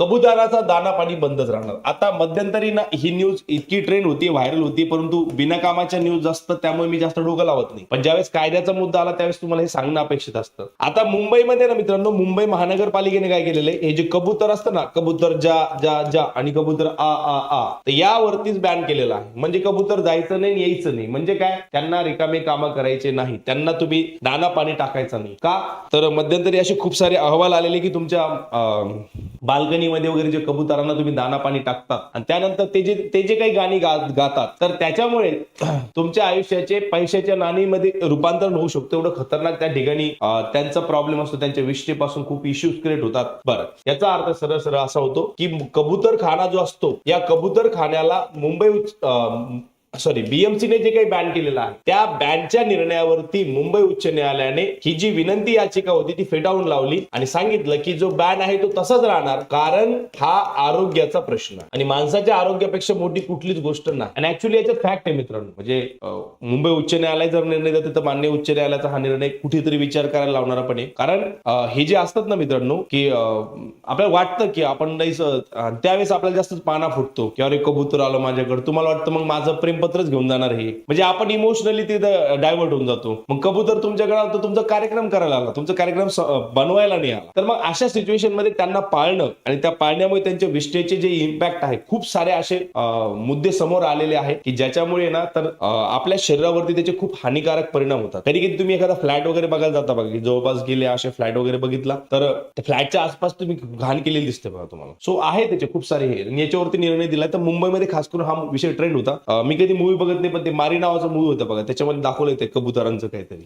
कबुतराचा दाना पाणी बंदच राहणार. आता मध्यंतरी ना ही न्यूज इतकी ट्रेंड होती, व्हायरल होती, परंतु बिनकामाच्या न्यूज असतात त्यामुळे मी जास्त डोकं लावत नाही. पण ज्यावेळेस कायद्याचा मुद्दा आला त्यावेळेस तुम्हाला हे सांगणं अपेक्षित असतं. आता मुंबईमध्ये ना मित्रांनो, मुंबई महानगरपालिकेने काय केलेलं आहे, हे जे कबूतर असतं ना, कबूतर जा जा जा आणि कबूतर आ आ आ, तर यावरतीच बॅन केलेला आहे. म्हणजे कबूतर जायचं नाही, यायचं नाही. म्हणजे काय, त्यांना रिकामे कामं करायचे नाही, त्यांना तुम्ही दाना पाणी टाकायचं नाही. का तर मध्यंतरी असे खूप सारे अहवाल आलेले की तुमच्या बाल्कनीमध्ये वगैरे जे कबुतरांना तुम्ही दाना पाणी टाकतात आणि त्यानंतर ते जे काही गाणी गातात, तर त्याच्यामुळे तुमच्या आयुष्याचे पैशाच्या नाणीमध्ये रूपांतरण होऊ शकतं. एवढं खतरनाक त्या ठिकाणी त्यांचा प्रॉब्लेम असतो, त्यांच्या विष्ठेपासून खूप इश्यूज क्रिएट होतात. बरं, याचा अर्थ सरळ सरळ असा होतो की कबूतर खाना जो असतो, या कबूतर खाण्याला बीएमसीने जे काही बॅन केलेलं आहे, त्या बॅनच्या निर्णयावरती मुंबई उच्च न्यायालयाने ही जी विनंती याचिका होती ती फेटाळून लावली आणि सांगितलं की जो बॅन आहे तो तसाच राहणार, कारण हा आरोग्याचा प्रश्न आणि माणसाच्या आरोग्यापेक्षा मोठी कुठलीच गोष्ट नाही. आणि ऍक्च्युअली याच्यात फॅक्ट आहे मित्रांनो, म्हणजे मुंबई उच्च न्यायालय जर निर्णय देते तर मान्य उच्च न्यायालयाचा हा निर्णय कुठेतरी विचार करायला लावणारा पण आहे. कारण हे जे असतात ना मित्रांनो, की आपल्याला वाटतं की आपण नाही, त्यावेळेस आपल्याला जास्त पाना फुटतो की अरे कबूतर आलं माझ्याकडे, तुम्हाला वाटतं मग माझं प्रेमपत्रच घेऊन जाणार हे, म्हणजे आपण इमोशनली तिथं डायव्हर्ट होऊन जातो. मग कबूतर तुमच्याकडे आलं, तुमचा कार्यक्रम करायला आला, तुमचा कार्यक्रम बनवायला नाही आला, तर मग अशा सिच्युएशन मध्ये त्यांना पाळणं आणि त्या पाळण्यामुळे त्यांच्या विष्ठेचे जे इम्पॅक्ट आहे, खूप सारे असे मुद्दे समोर आलेले आहेत की ज्याच्यामुळे ना तर आपल्या शरीरावरती त्याचे खूप हानिकारक परिणाम होतात. कधी कधी तुम्ही एखादा फ्लॅट वगैरे बघायला जाता बघा, की जवळपास गेले असे फ्लॅट वगैरे बघितला तर त्या फ्लॅटच्या आसपास तुम्ही घाण केलेली दिसते बघा तुम्हाला. सो आहे त्याचे खूप सारे हे, याच्यावरती निर्णय दिलाय. तर मुंबईमध्ये खास करून हा विषय ट्रेंड होता. मी कधी मूवी बघत नाही, पण ते मारी नावाचा मूवी होता बघा, त्याच्यामध्ये दाखवलं येते कबुतरांचं काहीतरी.